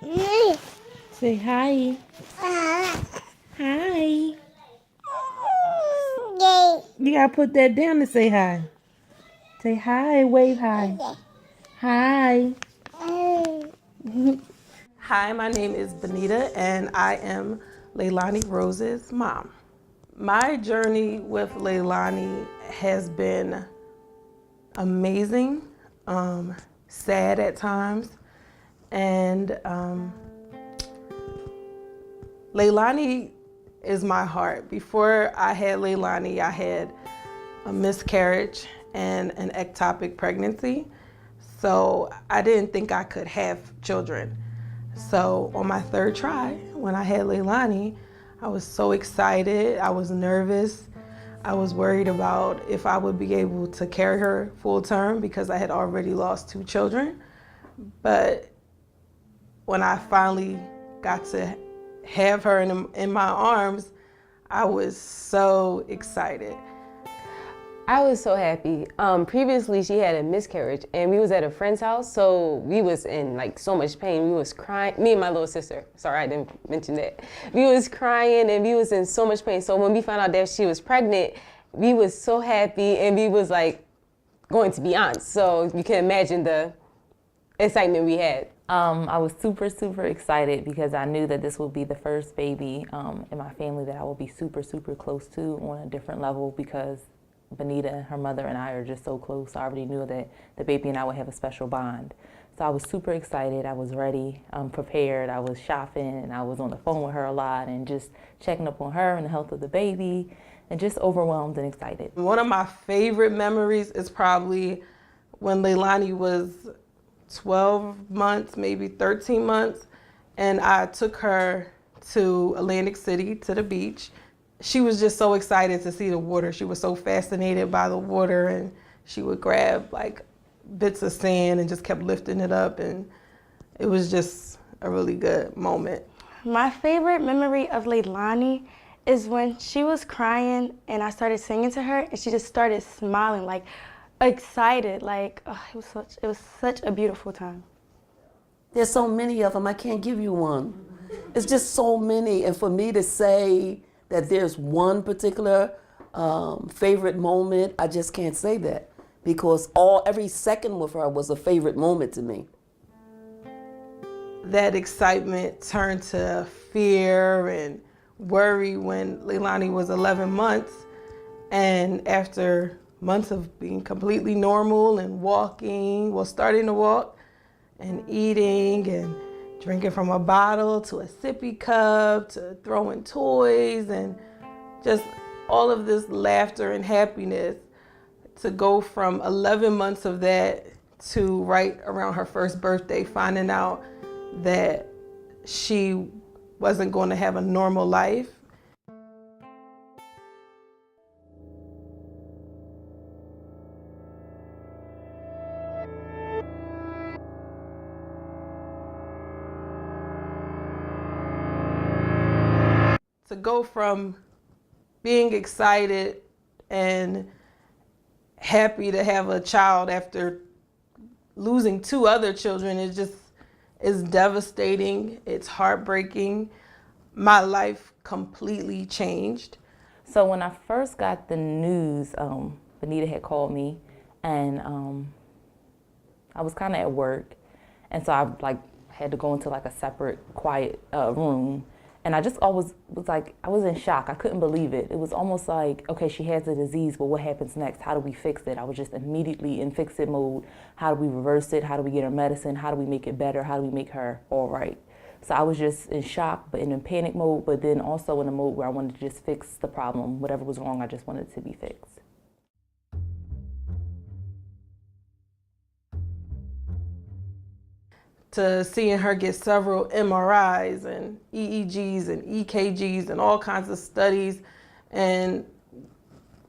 Say hi. Hi. You gotta put that down to say hi. Say hi, wave hi. Hi. Hi, my name is Benita and I am Laylani Rose's mom. My journey with Laylani has been amazing, sad at times, and Laylani is my heart. Before I had Laylani, I had a miscarriage and an ectopic pregnancy. So I didn't think I could have children. So on my third try, when I had Laylani, I was so excited. I was nervous. I was worried about if I would be able to carry her full term because I had already lost 2 children. But when I finally got to have her in my arms, I was so excited. I was so happy. Previously, she had a miscarriage, and we was at a friend's house, so we was in like so much pain. We was crying. Me and my little sister. Sorry, I didn't mention that. We was crying, and we was in so much pain. So when we found out that she was pregnant, we was so happy, and we was like going to be aunts. So you can imagine the excitement we had. I was super, super excited because I knew that this would be the first baby in my family that I will be super, super close to on a different level because Benita, her mother, and I are just so close. I already knew that the baby and I would have a special bond. So I was super excited. I was ready, prepared. I was shopping, and I was on the phone with her a lot and just checking up on her and the health of the baby and just overwhelmed and excited. One of my favorite memories is probably when Laylani was 12 months, maybe 13 months, and I took her to Atlantic City to the beach. She was just so excited to see the water. She was so fascinated by the water, and she would grab like bits of sand and just kept lifting it up, and it was just a really good moment. My favorite memory of Laylani is when she was crying and I started singing to her and she just started smiling, like excited, like it was such a beautiful time. There's so many of them, I can't give you one. It's just so many, and for me to say that there's one particular favorite moment, I just can't say that because every second with her was a favorite moment to me. That excitement turned to fear and worry when Laylani was 11 months, and after months of being completely normal and walking, starting to walk and eating and drinking from a bottle to a sippy cup to throwing toys and just all of this laughter and happiness, to go from 11 months of that to right around her first birthday finding out that she wasn't going to have a normal life. To go from being excited and happy to have a child after losing 2 other children is devastating. It's heartbreaking. My life completely changed. So when I first got the news, Benita had called me, and I was kind of at work, and so I had to go into like a separate, quiet room. And I just always was like, I was in shock. I couldn't believe it. It was almost like, okay, she has the disease, but what happens next? How do we fix it? I was just immediately in fix-it mode. How do we reverse it? How do we get her medicine? How do we make it better? How do we make her all right? So I was just in shock, but in a panic mode, but then also in a mode where I wanted to just fix the problem. Whatever was wrong, I just wanted it to be fixed. To seeing her get several MRIs and EEGs and EKGs and all kinds of studies, and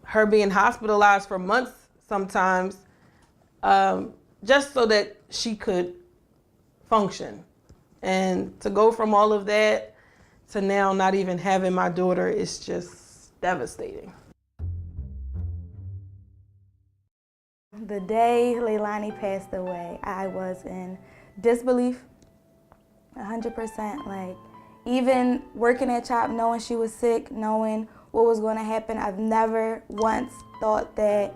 her being hospitalized for months sometimes, just so that she could function. And to go from all of that to now not even having my daughter is just devastating. The day Laylani passed away, I was in disbelief. 100%. Like, even working at CHOP, knowing she was sick, knowing what was going to happen, I've never once thought that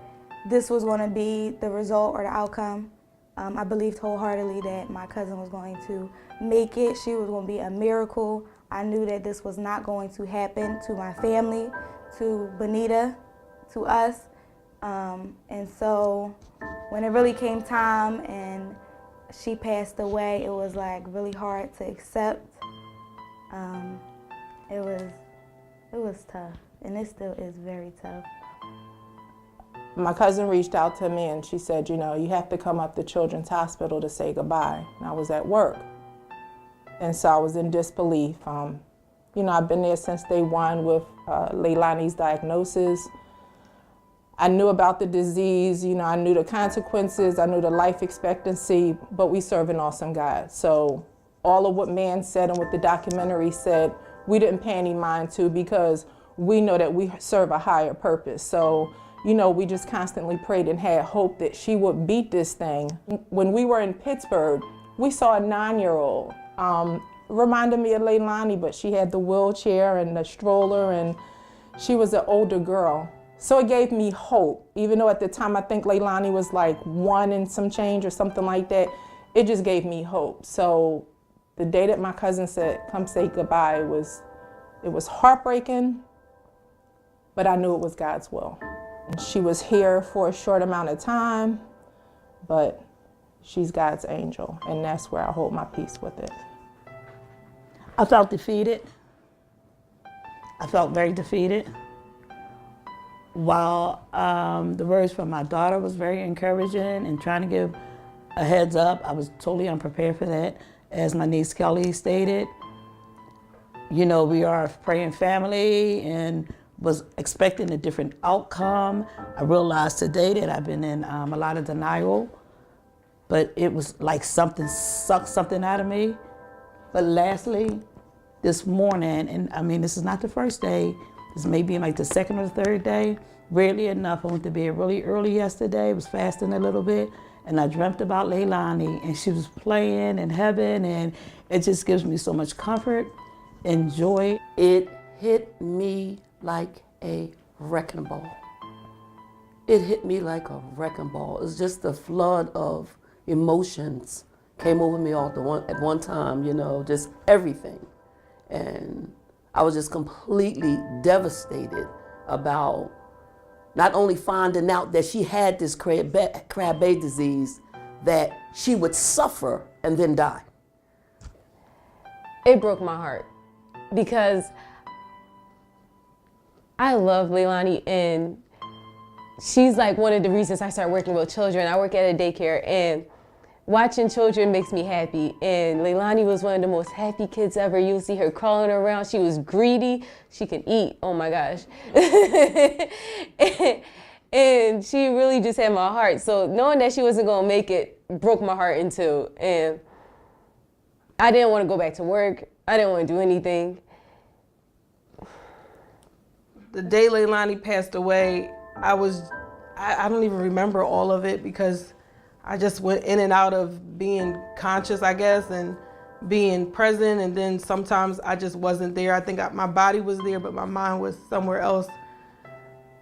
this was going to be the result or the outcome. I believed wholeheartedly that my cousin was going to make it. She was going to be a miracle. I knew that this was not going to happen to my family, to Benita, to us. And so when it really came time and she passed away, it was like really hard to accept. It was tough, and it still is very tough. My cousin reached out to me and she said, you know, you have to come up to Children's Hospital to say goodbye. And I was at work. And so I was in disbelief. You know, I've been there since day one with Laylani's diagnosis. I knew about the disease, you know, I knew the consequences, I knew the life expectancy, but we serve an awesome God. So all of what man said and what the documentary said, we didn't pay any mind to because we know that we serve a higher purpose. So, you know, we just constantly prayed and had hope that she would beat this thing. When we were in Pittsburgh, we saw a 9-year-old. Reminded me of Laylani, but she had the wheelchair and the stroller, and she was an older girl. So it gave me hope, even though at the time I think Laylani was like 1 and some change or something like that. It just gave me hope. So the day that my cousin said, come say goodbye, it was heartbreaking, but I knew it was God's will. She was here for a short amount of time, but she's God's angel, and that's where I hold my peace with it. I felt defeated. I felt very defeated. While the words from my daughter was very encouraging and trying to give a heads up, I was totally unprepared for that. As my niece Kelly stated, you know, we are a praying family and was expecting a different outcome. I realized today that I've been in a lot of denial, but it was like something sucked something out of me. But lastly, this morning, and I mean, this is not the first day, this may be like the second or the third day, rarely enough, I went to bed really early yesterday, was fasting a little bit, and I dreamt about Laylani, and she was playing in heaven, and it just gives me so much comfort and joy. It hit me like a wrecking ball. It hit me like a wrecking ball. It's just a flood of emotions came over me all at one time, you know, just everything. And I was just completely devastated about not only finding out that she had this Krabbe disease, that she would suffer and then die. It broke my heart because I love Laylani, and she's like one of the reasons I started working with children. I work at a daycare, and watching children makes me happy. And Laylani was one of the most happy kids ever. You'll see her crawling around. She was greedy. She could eat. Oh my gosh. And she really just had my heart. So knowing that she wasn't going to make it broke my heart in two. And I didn't want to go back to work. I didn't want to do anything. The day Laylani passed away, I don't even remember all of it because I just went in and out of being conscious, I guess, and being present, and then sometimes I just wasn't there. I think my body was there, but my mind was somewhere else.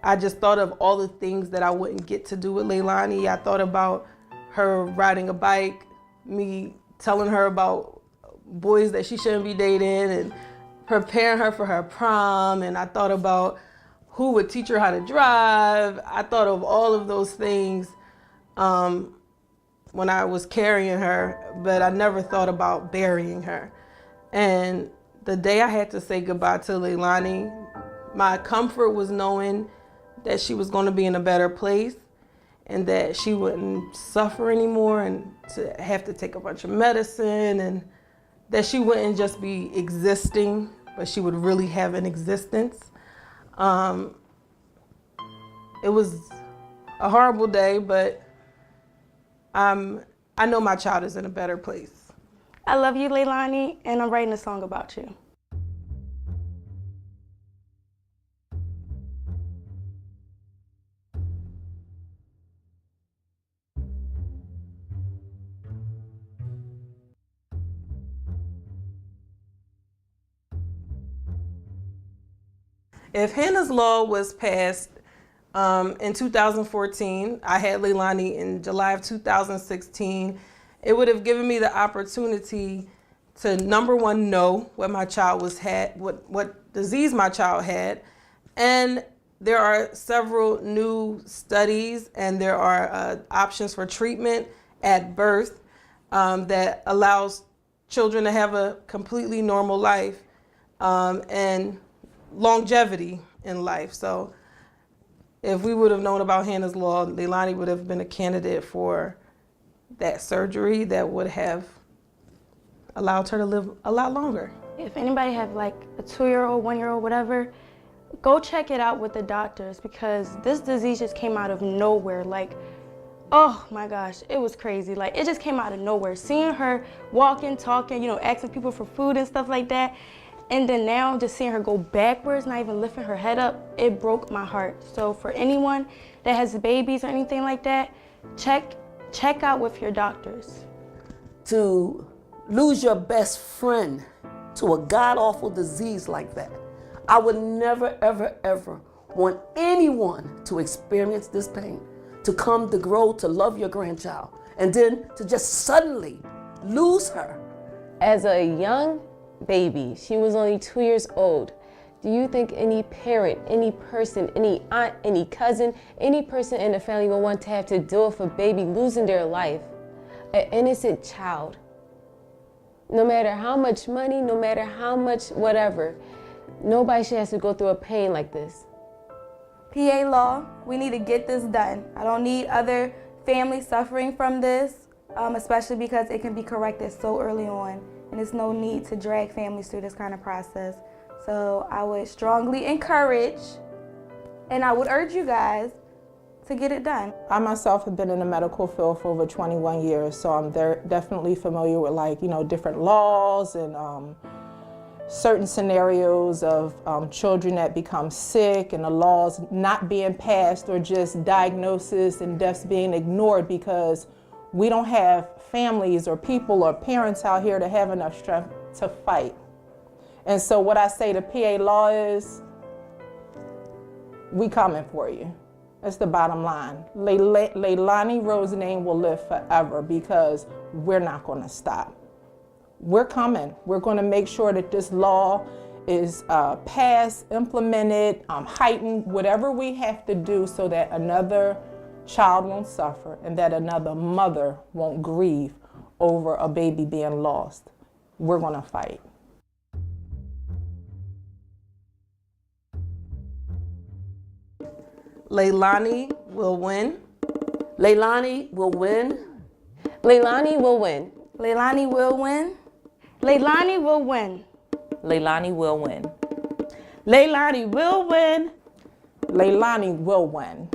I just thought of all the things that I wouldn't get to do with Laylani. I thought about her riding a bike, me telling her about boys that she shouldn't be dating, and preparing her for her prom, and I thought about who would teach her how to drive. I thought of all of those things when I was carrying her, but I never thought about burying her. And the day I had to say goodbye to Laylani, my comfort was knowing that she was going to be in a better place and that she wouldn't suffer anymore and to have to take a bunch of medicine, and that she wouldn't just be existing, but she would really have an existence. It was a horrible day, but I know my child is in a better place. I love you, Laylani, and I'm writing a song about you. If Hannah's Law was passed in 2014, I had Laylani in July of 2016, it would have given me the opportunity to, number one, know what my child what disease my child had. And there are several new studies and there are options for treatment at birth that allows children to have a completely normal life and longevity in life. So if we would have known about Hannah's Law, Laylani would have been a candidate for that surgery that would have allowed her to live a lot longer. If anybody have like a 2-year-old, 1-year-old, whatever, go check it out with the doctors because this disease just came out of nowhere. Like, oh my gosh, it was crazy. Like, it just came out of nowhere. Seeing her walking, talking, you know, asking people for food and stuff like that. And then now just seeing her go backwards, not even lifting her head up, it broke my heart. So for anyone that has babies or anything like that, check out with your doctors. To lose your best friend to a god-awful disease like that, I would never, ever, ever want anyone to experience this pain, to come to grow, to love your grandchild, and then to just suddenly lose her. As a young baby, she was only 2 years old. Do you think any parent, any person, any aunt, any cousin, any person in the family will want to have to deal with a baby losing their life? An innocent child. No matter how much money, no matter how much whatever, nobody should have to go through a pain like this. PA law, we need to get this done. I don't need other families suffering from this, especially because it can be corrected so early on, and there's no need to drag families through this kind of process. So I would strongly encourage, and I would urge you guys to get it done. I myself have been in the medical field for over 21 years, so I'm definitely familiar with, like, you know, different laws and certain scenarios of children that become sick and the laws not being passed, or just diagnosis and deaths being ignored because we don't have families or people or parents out here to have enough strength to fight. And so what I say to PA law is, we coming for you. That's the bottom line. Laylani Rose's name will live forever because we're not going to stop. We're coming. We're going to make sure that this law is passed, implemented, heightened, whatever we have to do so that another child won't suffer and that another mother won't grieve over a baby being lost. We're going to fight. Laylani will win. Laylani will win. Laylani will win. Laylani will win. Laylani will win. Laylani will win. Laylani will win. Laylani will win.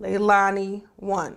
Laylani won.